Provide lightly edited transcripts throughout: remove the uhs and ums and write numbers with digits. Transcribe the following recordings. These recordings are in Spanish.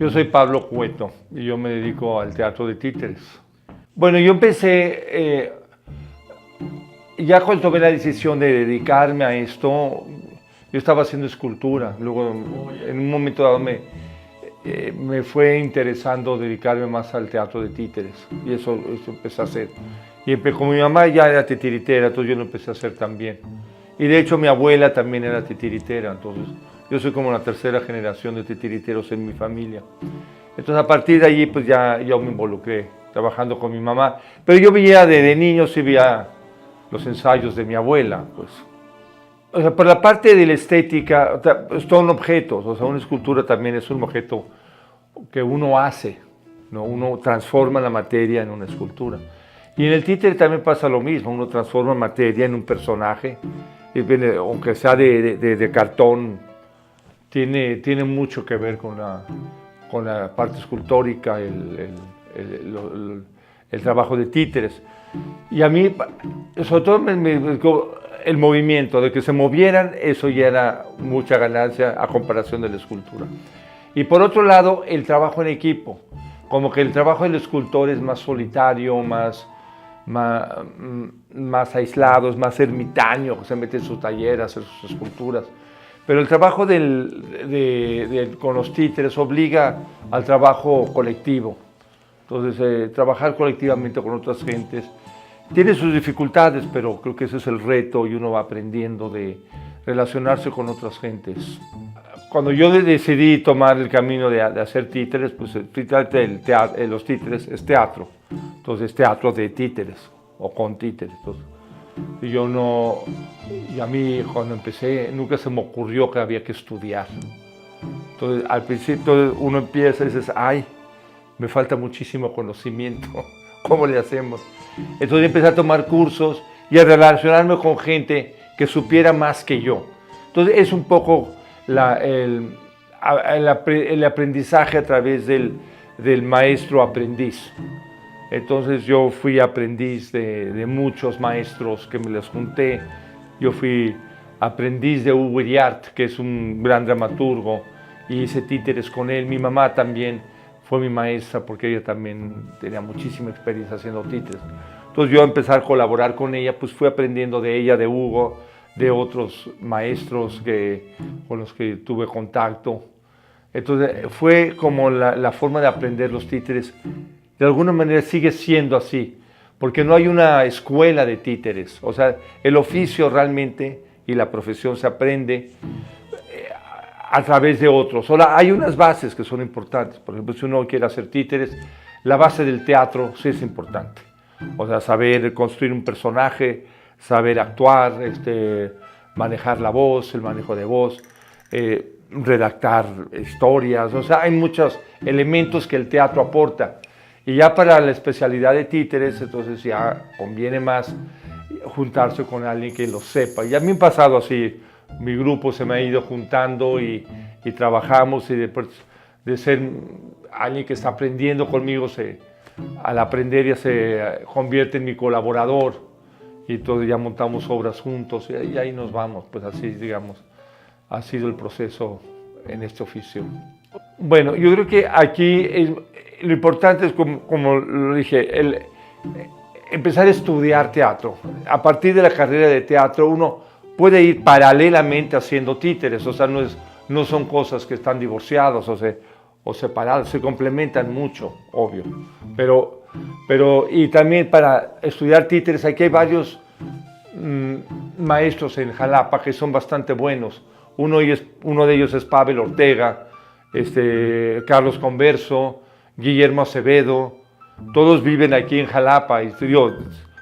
Yo soy Pablo Cueto y yo me dedico al teatro de títeres. Bueno, yo empecé, ya cuando tomé la decisión de dedicarme a esto, yo estaba haciendo escultura. Luego, en un momento dado, me fue interesando dedicarme más al teatro de títeres y eso empecé a hacer. Y como mi mamá ya era titiritera, entonces yo lo empecé a hacer también. Y de hecho mi abuela también era titiritera, entonces yo soy como la tercera generación de titiriteros en mi familia. Entonces a partir de allí pues ya me involucré trabajando con mi mamá. Pero yo veía de niño, sí veía los ensayos de mi abuela, pues. O sea, por la parte de la estética, o sea, son objetos, o sea, una escultura también es un objeto que uno hace, ¿no? Uno transforma la materia en una escultura. Y en el títere también pasa lo mismo, uno transforma materia en un personaje, aunque sea de cartón, tiene mucho que ver con la parte escultórica, el trabajo de títeres. Y a mí, sobre todo, el movimiento, de que se movieran, eso ya era mucha ganancia a comparación de la escultura. Y por otro lado, el trabajo en equipo, como que el trabajo del escultor es más solitario, más aislado, es más ermitaño, se mete en su taller a hacer sus esculturas. Pero el trabajo con los títeres obliga al trabajo colectivo. Entonces, trabajar colectivamente con otras gentes tiene sus dificultades, pero creo que ese es el reto y uno va aprendiendo de relacionarse con otras gentes. Cuando yo decidí tomar el camino de hacer títeres, pues los títeres es teatro. Entonces, teatro de títeres o con títeres. Entonces, y a mí cuando empecé nunca se me ocurrió que había que estudiar. Entonces, al principio uno empieza y dices, ay, me falta muchísimo conocimiento, ¿cómo le hacemos? Entonces empecé a tomar cursos y a relacionarme con gente que supiera más que yo. Entonces es un poco el aprendizaje a través del maestro-aprendiz. Entonces yo fui aprendiz de muchos maestros que me les junté. Yo fui aprendiz de Hugo Iriart, que es un gran dramaturgo, y hice títeres con él. Mi mamá también fue mi maestra porque ella también tenía muchísima experiencia haciendo títeres. Entonces yo empecé a colaborar con ella, pues fui aprendiendo de ella, de Hugo, de otros maestros con los que tuve contacto. Entonces fue como la forma de aprender los títeres. De alguna manera sigue siendo así, porque no hay una escuela de títeres. O sea, el oficio realmente y la profesión se aprende a través de otros. Ahora, hay unas bases que son importantes. Por ejemplo, si uno quiere hacer títeres, la base del teatro sí es importante. O sea, saber construir un personaje, saber actuar, manejar la voz, el manejo de voz, redactar historias. O sea, hay muchos elementos que el teatro aporta. Y ya para la especialidad de títeres, entonces ya conviene más juntarse con alguien que lo sepa. Y a mí me ha pasado así, mi grupo se me ha ido juntando y trabajamos y de ser alguien que está aprendiendo conmigo, al aprender ya se convierte en mi colaborador y entonces ya montamos obras juntos y ahí nos vamos, pues así digamos, ha sido el proceso en este oficio. Bueno, yo creo que aquí lo importante es, como lo dije, empezar a estudiar teatro. A partir de la carrera de teatro uno puede ir paralelamente haciendo títeres, o sea, no son cosas que están divorciadas o separadas, se complementan mucho, obvio. Pero y también para estudiar títeres, aquí hay varios maestros en Jalapa que son bastante buenos. Uno de ellos es Pavel Ortega, Carlos Converso, Guillermo Acevedo, todos viven aquí en Jalapa.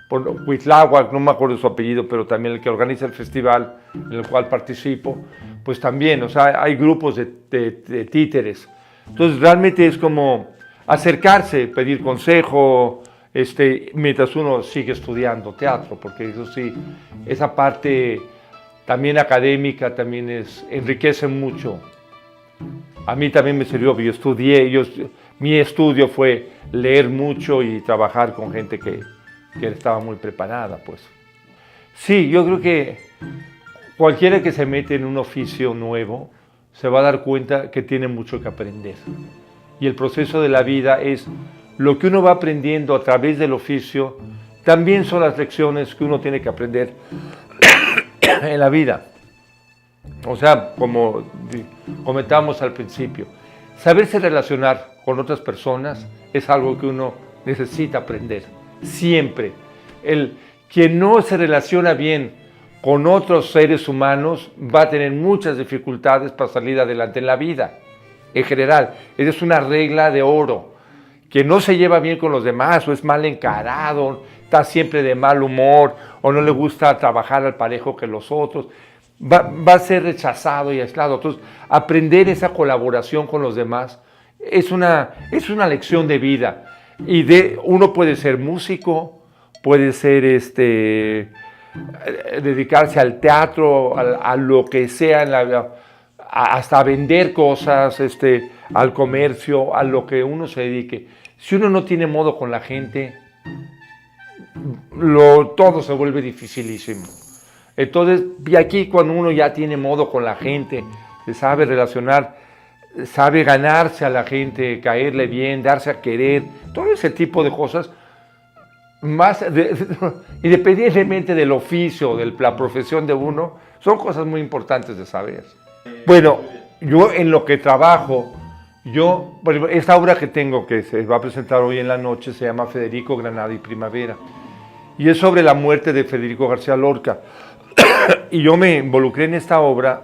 Por Huitláhuac, no me acuerdo su apellido, pero también el que organiza el festival en el cual participo, pues también, o sea, hay grupos de títeres. Entonces realmente es como acercarse, pedir consejo, mientras uno sigue estudiando teatro, porque eso sí, esa parte también académica también enriquece mucho. A mí también me sirvió, mi estudio fue leer mucho y trabajar con gente que estaba muy preparada, pues. Sí, yo creo que cualquiera que se mete en un oficio nuevo se va a dar cuenta que tiene mucho que aprender. y el proceso de la vida es lo que uno va aprendiendo a través del oficio, también son las lecciones que uno tiene que aprender en la vida. O sea, como comentábamos al principio, saberse relacionar con otras personas es algo que uno necesita aprender, siempre. Quien no se relaciona bien con otros seres humanos va a tener muchas dificultades para salir adelante en la vida, en general. Esa es una regla de oro. Quien no se lleva bien con los demás, o es mal encarado, está siempre de mal humor, o no le gusta trabajar al parejo que los otros, va a ser rechazado y aislado. Entonces, aprender esa colaboración con los demás es una lección de vida. Y uno puede ser músico, puede ser dedicarse al teatro, a lo que sea, hasta vender cosas, al comercio, a lo que uno se dedique. Si uno no tiene modo con la gente, todo se vuelve dificilísimo. Entonces, y aquí cuando uno ya tiene modo con la gente, se sabe relacionar, sabe ganarse a la gente, caerle bien, darse a querer, todo ese tipo de cosas, independientemente del oficio, de la profesión de uno, son cosas muy importantes de saber. Bueno, yo en lo que trabajo, esta obra que tengo, que se va a presentar hoy en la noche, se llama Federico, Granada y Primavera, y es sobre la muerte de Federico García Lorca. Y yo me involucré en esta obra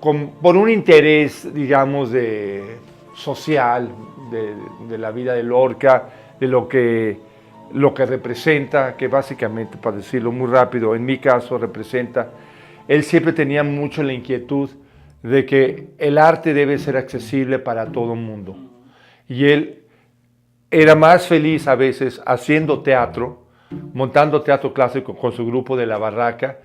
por un interés, digamos, social, de la vida de Lorca, de lo que representa, que básicamente, para decirlo muy rápido, en mi caso representa, él siempre tenía mucho la inquietud de que el arte debe ser accesible para todo el mundo. Y él era más feliz a veces haciendo teatro, montando teatro clásico con su grupo de La Barraca,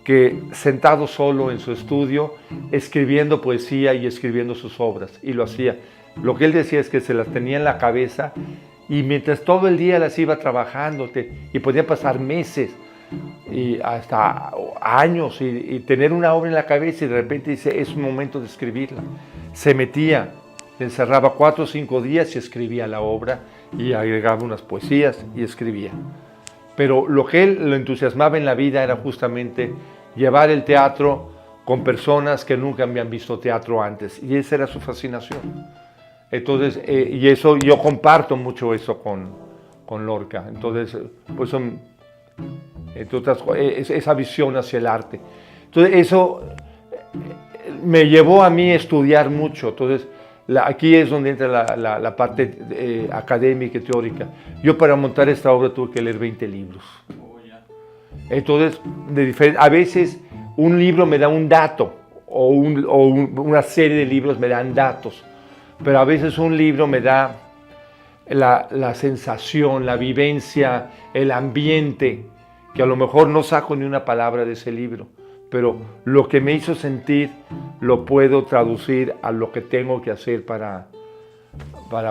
que sentado solo en su estudio, escribiendo poesía y escribiendo sus obras. Y lo hacía. Lo que él decía es que se las tenía en la cabeza y mientras todo el día las iba trabajando, y podía pasar meses y hasta años y tener una obra en la cabeza y de repente dice, es un momento de escribirla. Se metía, se encerraba 4 o 5 días y escribía la obra y agregaba unas poesías y escribía. Pero lo que él lo entusiasmaba en la vida era justamente llevar el teatro con personas que nunca habían visto teatro antes, y esa era su fascinación. Entonces, y eso, yo comparto mucho eso con Lorca. Entonces, pues esa visión hacia el arte. Entonces, eso me llevó a mí a estudiar mucho. Entonces, aquí es donde entra la parte académica y teórica. Yo para montar esta obra tuve que leer 20 libros. Entonces, a veces un libro me da un dato, o una serie de libros me dan datos, pero a veces un libro me da la sensación, la vivencia, el ambiente, que a lo mejor no saco ni una palabra de ese libro, pero lo que me hizo sentir lo puedo traducir a lo que tengo que hacer para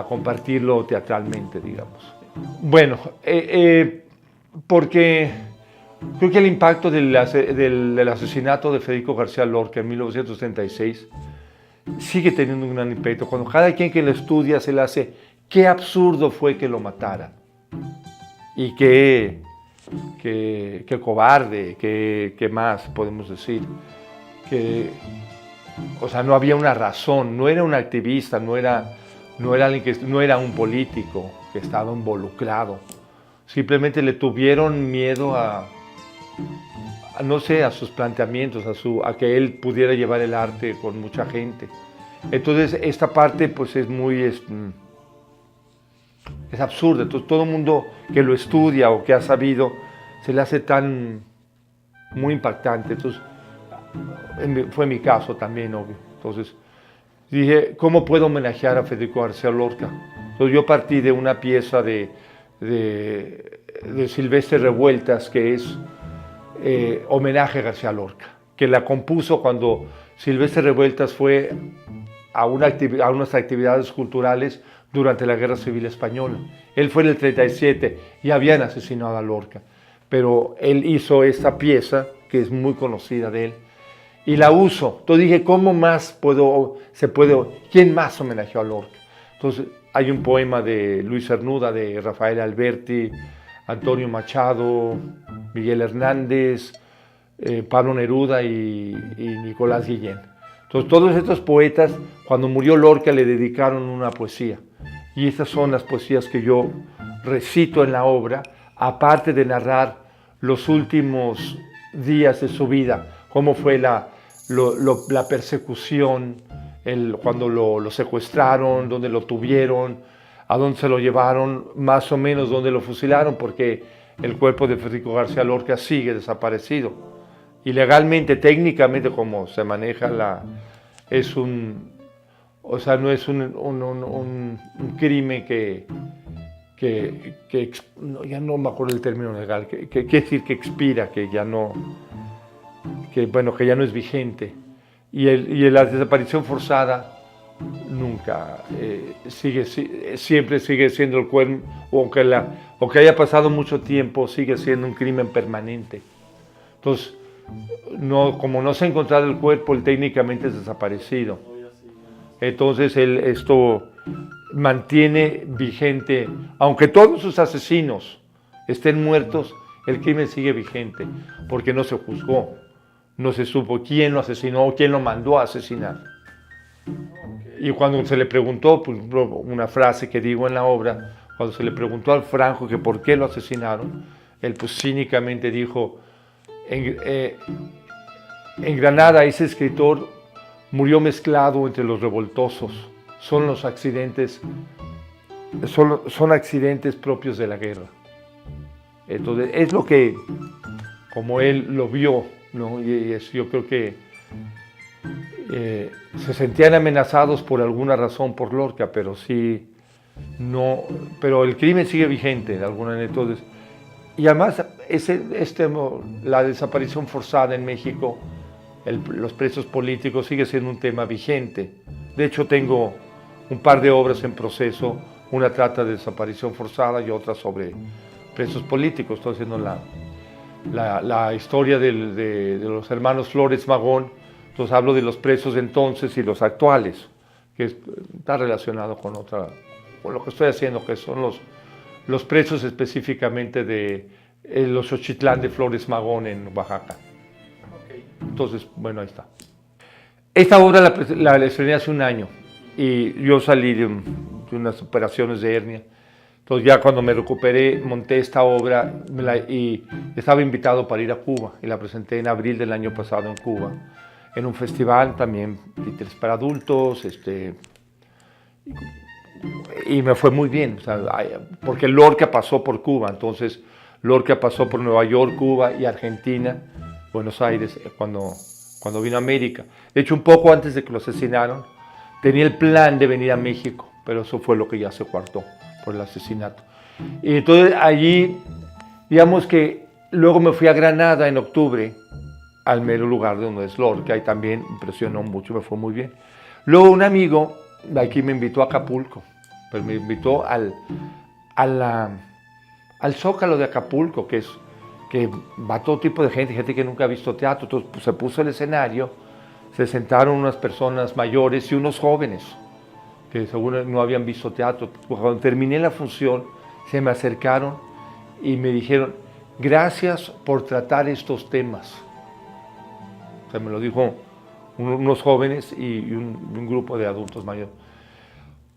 compartirlo teatralmente, digamos. Bueno, porque creo que el impacto del asesinato de Federico García Lorca en 1936 sigue teniendo un gran impacto. Cuando cada quien que lo estudia se le hace, qué absurdo fue que lo matara. Y qué cobarde, qué más podemos decir. O sea, no había una razón, no era un activista, no era un político que estaba involucrado. Simplemente le tuvieron miedo no sé, a sus planteamientos, a que él pudiera llevar el arte con mucha gente. Entonces, esta parte pues es muy... es absurda. Entonces, todo el mundo que lo estudia o que ha sabido, se le hace muy impactante. Entonces, fue mi caso también, obvio. Entonces, dije, ¿cómo puedo homenajear a Federico García Lorca? Entonces, yo partí de una pieza de Silvestre Revueltas, que es homenaje a García Lorca, que la compuso cuando Silvestre Revueltas fue a unas actividades culturales durante la Guerra Civil Española. Él fue en el 37 y habían asesinado a Lorca, pero él hizo esta pieza, que es muy conocida de él, y la uso. Entonces dije, ¿cómo más quién más homenajeó a Lorca? Entonces hay un poema de Luis Cernuda, de Rafael Alberti, Antonio Machado, Miguel Hernández, Pablo Neruda y Nicolás Guillén. Entonces todos estos poetas, cuando murió Lorca, le dedicaron una poesía. Y estas son las poesías que yo recito en la obra, aparte de narrar los últimos días de su vida, cómo fue la persecución, cuando lo secuestraron, dónde lo tuvieron, a dónde se lo llevaron, más o menos dónde lo fusilaron, porque el cuerpo de Federico García Lorca sigue desaparecido. Y legalmente, técnicamente, como se maneja no es un crimen ya no me acuerdo el término legal, que quiere decir que expira, que ya no es vigente. Y la desaparición forzada nunca, siempre sigue siendo el cuerpo, aunque haya pasado mucho tiempo, sigue siendo un crimen permanente. Entonces, como no se ha encontrado el cuerpo, él técnicamente es desaparecido. Entonces esto mantiene vigente, aunque todos sus asesinos estén muertos, el crimen sigue vigente, porque no se juzgó, no se supo quién lo asesinó o quién lo mandó a asesinar. Y cuando se le preguntó, pues, una frase que digo en la obra, cuando se le preguntó al Franco que por qué lo asesinaron, él pues cínicamente dijo, en Granada ese escritor murió mezclado entre los revoltosos. Son los accidentes, son accidentes propios de la guerra. Entonces, es lo que, como él lo vio, ¿no? Yo creo que se sentían amenazados por alguna razón por Lorca, pero pero el crimen sigue vigente de alguna manera. Entonces, y además, la desaparición forzada en México, los presos políticos, sigue siendo un tema vigente. De hecho, tengo un par de obras en proceso, una trata de desaparición forzada y otra sobre presos políticos. Estoy haciendo la historia de los hermanos Flores Magón, entonces hablo de los presos de entonces y los actuales, que está relacionado con lo que estoy haciendo, que son los presos específicamente de los Xochitlán de Flores Magón en Oaxaca. Entonces, bueno, ahí está. Esta obra la estrené hace un año y yo salí de unas operaciones de hernia. Entonces ya cuando me recuperé monté esta obra y estaba invitado para ir a Cuba y la presenté en abril del año pasado en Cuba, en un festival también, títeres para adultos, y me fue muy bien, o sea, porque Lorca pasó por Cuba, entonces Lorca pasó por Nueva York, Cuba y Argentina, Buenos Aires, cuando vino a América. De hecho, un poco antes de que lo asesinaron, tenía el plan de venir a México, pero eso fue lo que ya se coartó por el asesinato. Y entonces allí, digamos que luego me fui a Granada en octubre, al mero lugar de donde es Lorca, y también impresionó mucho, me fue muy bien. Luego un amigo de aquí me invitó a Acapulco, pues me invitó al Zócalo de Acapulco, que va todo tipo de gente que nunca ha visto teatro. Entonces pues, se puso el escenario, se sentaron unas personas mayores y unos jóvenes que seguro no habían visto teatro. Cuando terminé la función, se me acercaron y me dijeron, gracias por tratar estos temas. O sea, me lo dijo unos jóvenes y un grupo de adultos mayores.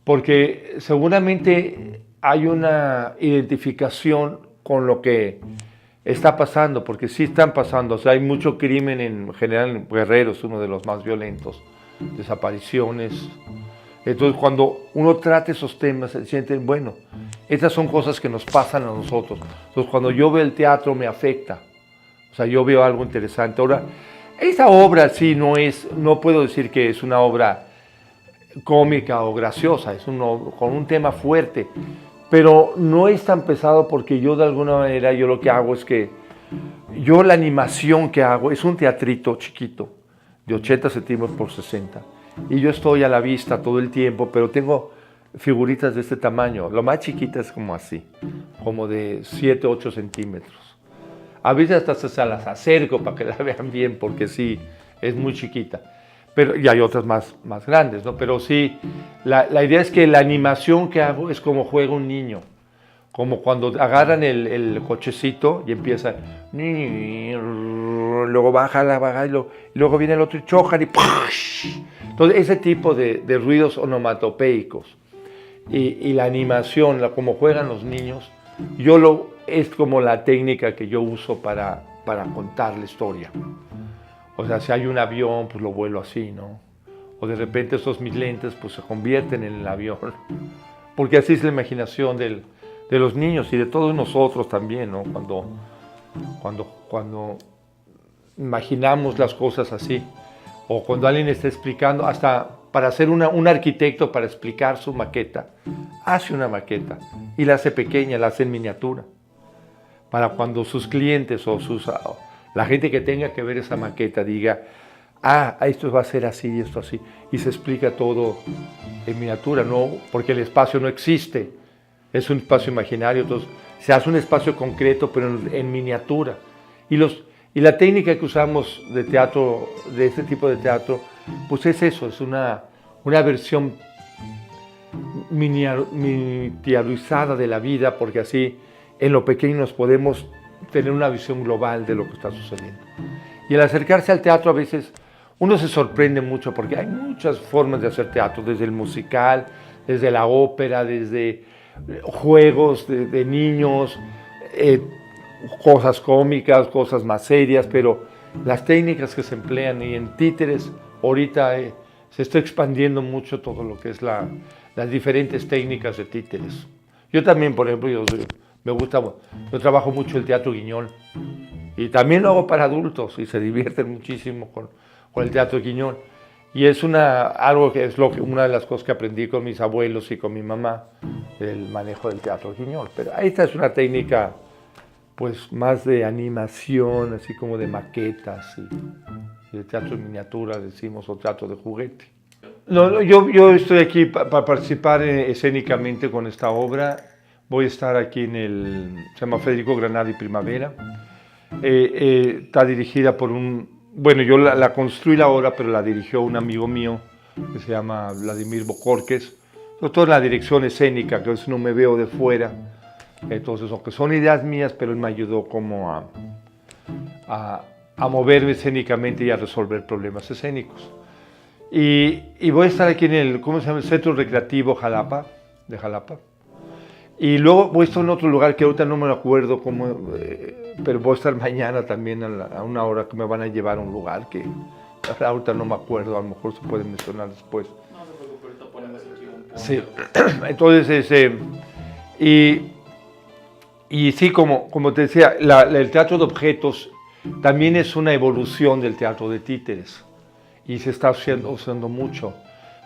Porque seguramente hay una identificación con lo que está pasando, porque sí están pasando. O sea, hay mucho crimen en general en Guerrero, es uno de los más violentos, desapariciones. Entonces, cuando uno trata esos temas, se sienten, bueno, estas son cosas que nos pasan a nosotros. Entonces, cuando yo veo el teatro, me afecta. O sea, yo veo algo interesante. Ahora, esta obra sí no puedo decir que es una obra cómica o graciosa, es con un tema fuerte, pero no es tan pesado porque yo de alguna manera, yo lo que hago es que, la animación que hago es un teatrito chiquito, de 80 centímetros por 60, y yo estoy a la vista todo el tiempo, pero tengo figuritas de este tamaño, lo más chiquita es como así, como de 7, 8 centímetros. A veces hasta se las acerco para que la vean bien, porque sí, es muy chiquita. pero, y hay otras más grandes, ¿no? Pero sí, la idea es que la animación que hago es como juega un niño. Como cuando agarran el cochecito y empieza, luego baja y luego viene el otro y chocan y ¡push! Entonces ese tipo de ruidos onomatopeicos y la animación, como juegan los niños, es como la técnica que yo uso para contar la historia. O sea, si hay un avión, pues lo vuelo así, ¿no? O de repente estos mis lentes pues se convierten en el avión, porque así es la imaginación de los niños y de todos nosotros también, ¿no? Cuando imaginamos las cosas así, o cuando alguien está explicando, hasta para hacer un arquitecto para explicar su maqueta, hace una maqueta y la hace pequeña, la hace en miniatura, para cuando sus clientes o la gente que tenga que ver esa maqueta diga, esto va a ser así y esto así, y se explica todo en miniatura, no, porque el espacio no existe. Es un espacio imaginario, entonces se hace un espacio concreto, pero en miniatura. Y la técnica que usamos de teatro, de este tipo de teatro, pues es eso, es una versión miniaturizada de la vida, porque así en lo pequeño nos podemos tener una visión global de lo que está sucediendo. Y al acercarse al teatro a veces uno se sorprende mucho, porque hay muchas formas de hacer teatro, desde el musical, desde la ópera, desde juegos de niños, cosas cómicas, cosas más serias, pero las técnicas que se emplean y en títeres, ahorita se está expandiendo mucho todo lo que es las diferentes técnicas de títeres. Yo también, por ejemplo, yo trabajo mucho el teatro guiñol y también lo hago para adultos y se divierten muchísimo con el teatro guiñol. Y es algo que es una de las cosas que aprendí con mis abuelos y con mi mamá, el manejo del teatro guiñol. Pero esta es una técnica pues más de animación, así como de maquetas y de teatro en miniatura, decimos, o teatro de juguete. No, yo estoy aquí para participar escénicamente con esta obra. Voy a estar aquí se llama Federico Granada y Primavera. Está dirigida por bueno, yo la construí la obra, pero la dirigió un amigo mío que se llama Vladimir Bocorques. Toda la dirección escénica, que no me veo de fuera. Entonces, aunque son ideas mías, pero él me ayudó como a moverme escénicamente y a resolver problemas escénicos. Y voy a estar aquí en el Centro Recreativo de Jalapa. Y luego voy a estar en otro lugar que ahorita no me acuerdo cómo, pero voy a estar mañana también a una hora que me van a llevar a un lugar que ahorita no me acuerdo, a lo mejor se puede mencionar después. No se preocupe, ahorita ponemos aquí un punto. Sí, entonces, y sí, como te decía, el teatro de objetos también es una evolución del teatro de títeres y se está usando mucho.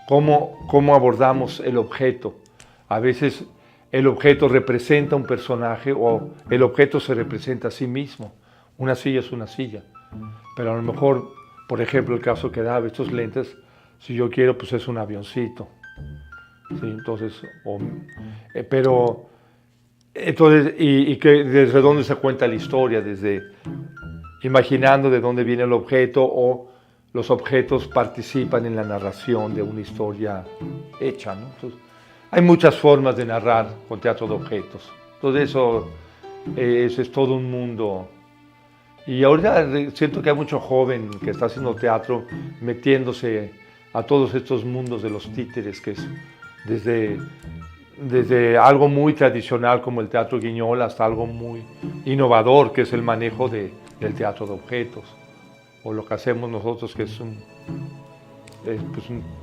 ¿Cómo abordamos el objeto? A veces el objeto representa un personaje o el objeto se representa a sí mismo. Una silla es una silla, pero a lo mejor, por ejemplo, el caso que daba estos lentes, si yo quiero, pues es un avioncito. Sí, entonces, y que desde dónde se cuenta la historia, desde imaginando de dónde viene el objeto o los objetos participan en la narración de una historia hecha, ¿no? Entonces, hay muchas formas de narrar con teatro de objetos. Entonces eso es todo un mundo. Y ahorita siento que hay mucho joven que está haciendo teatro metiéndose a todos estos mundos de los títeres, que es desde algo muy tradicional como el teatro guiñol hasta algo muy innovador, que es el manejo del teatro de objetos. O lo que hacemos nosotros, que es un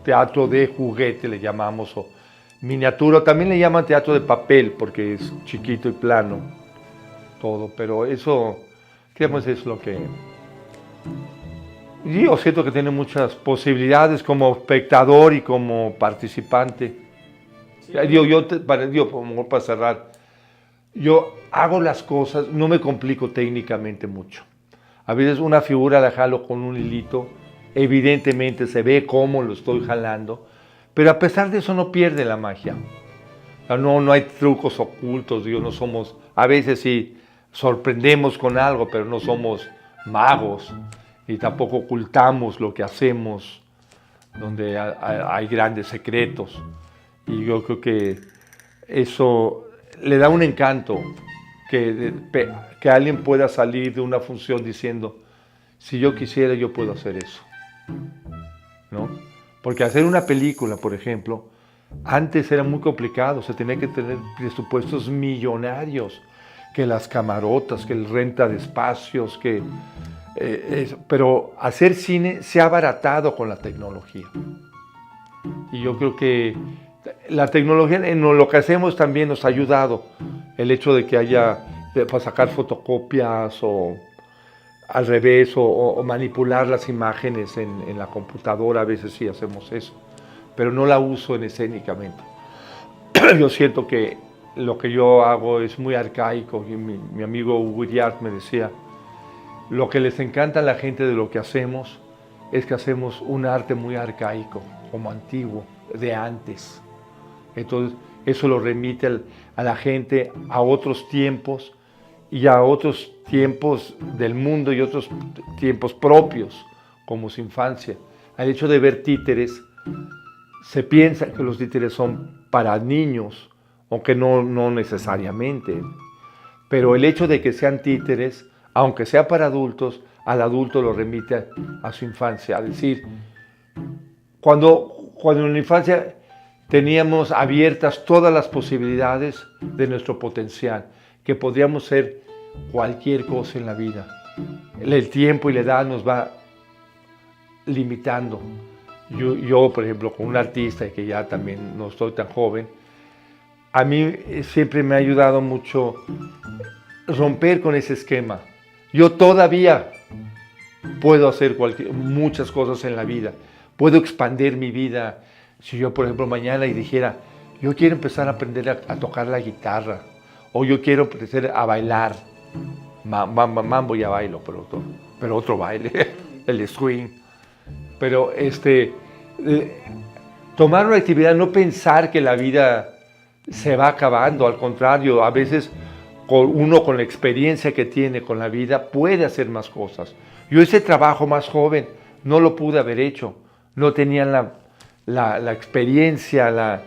teatro de juguete, le llamamos, o miniatura. También le llaman teatro de papel porque es chiquito y plano todo, pero eso, digamos, es lo que yo siento que tiene muchas posibilidades como espectador y como participante. Sí. Para cerrar, yo hago las cosas, no me complico técnicamente mucho. A veces una figura la jalo con un hilito, evidentemente se ve cómo lo estoy jalando, pero a pesar de eso no pierde la magia. No hay trucos ocultos, no somos, a veces sí sorprendemos con algo, pero no somos magos y tampoco ocultamos lo que hacemos donde hay grandes secretos. Y yo creo que eso le da un encanto, que alguien pueda salir de una función diciendo, si yo quisiera, yo puedo hacer eso, ¿no? Porque hacer una película, por ejemplo, antes era muy complicado, se tenía que tener presupuestos millonarios, que las camarotas, que el renta de espacios, pero hacer cine se ha abaratado con la tecnología. Y yo creo que la tecnología en lo que hacemos también nos ha ayudado. El hecho de que haya para sacar fotocopias o al revés o manipular las imágenes en la computadora, a veces sí hacemos eso, pero no la uso en escénicamente. Yo siento que lo que yo hago es muy arcaico y mi amigo Hugo Iriart me decía, lo que les encanta a la gente de lo que hacemos es que hacemos un arte muy arcaico, como antiguo, de antes. Entonces, eso lo remite a la gente a otros tiempos y a otros tiempos del mundo y otros tiempos propios, como su infancia. Al hecho de ver títeres, se piensa que los títeres son para niños, aunque no necesariamente. Pero el hecho de que sean títeres, aunque sea para adultos, al adulto lo remite a su infancia. Es decir, cuando en la infancia teníamos abiertas todas las posibilidades de nuestro potencial, que podríamos ser cualquier cosa en la vida. El tiempo y la edad nos va limitando. Yo, por ejemplo, con un artista, que ya también no estoy tan joven, a mí siempre me ha ayudado mucho romper con ese esquema. Yo todavía puedo hacer muchas cosas en la vida, puedo expandir mi vida. Si yo, por ejemplo, mañana y dijera, yo quiero empezar a aprender a tocar la guitarra, o yo quiero aprender a bailar, mambo ya bailo, pero otro baile, el swing. Pero tomar una actividad, no pensar que la vida se va acabando, al contrario, a veces uno con la experiencia que tiene con la vida puede hacer más cosas. Yo ese trabajo más joven no lo pude haber hecho, no tenía la experiencia,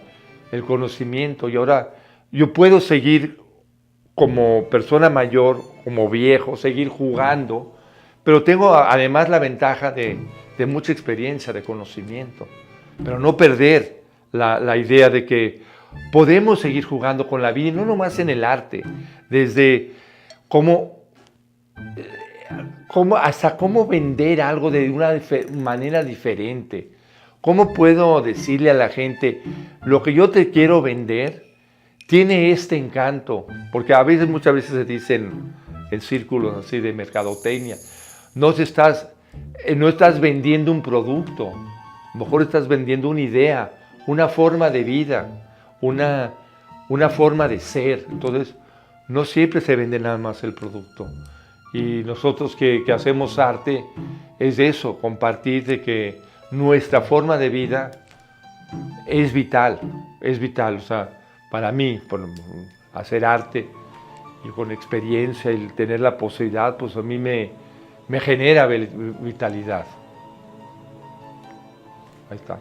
el conocimiento, y ahora yo puedo seguir como persona mayor, como viejo, seguir jugando, pero tengo además la ventaja de mucha experiencia, de conocimiento, pero no perder la idea de que podemos seguir jugando con la vida, y no nomás en el arte, desde hasta cómo vender algo de una manera diferente. ¿Cómo puedo decirle a la gente, lo que yo te quiero vender tiene este encanto? Porque muchas veces se dicen en círculos así de mercadotecnia, no estás vendiendo un producto, a lo mejor estás vendiendo una idea, una forma de vida, una forma de ser. Entonces, no siempre se vende nada más el producto. Y nosotros que hacemos arte, es eso, compartir de que nuestra forma de vida es vital. O sea, para mí, por hacer arte y con experiencia y tener la posibilidad, pues a mí me genera vitalidad. Ahí está.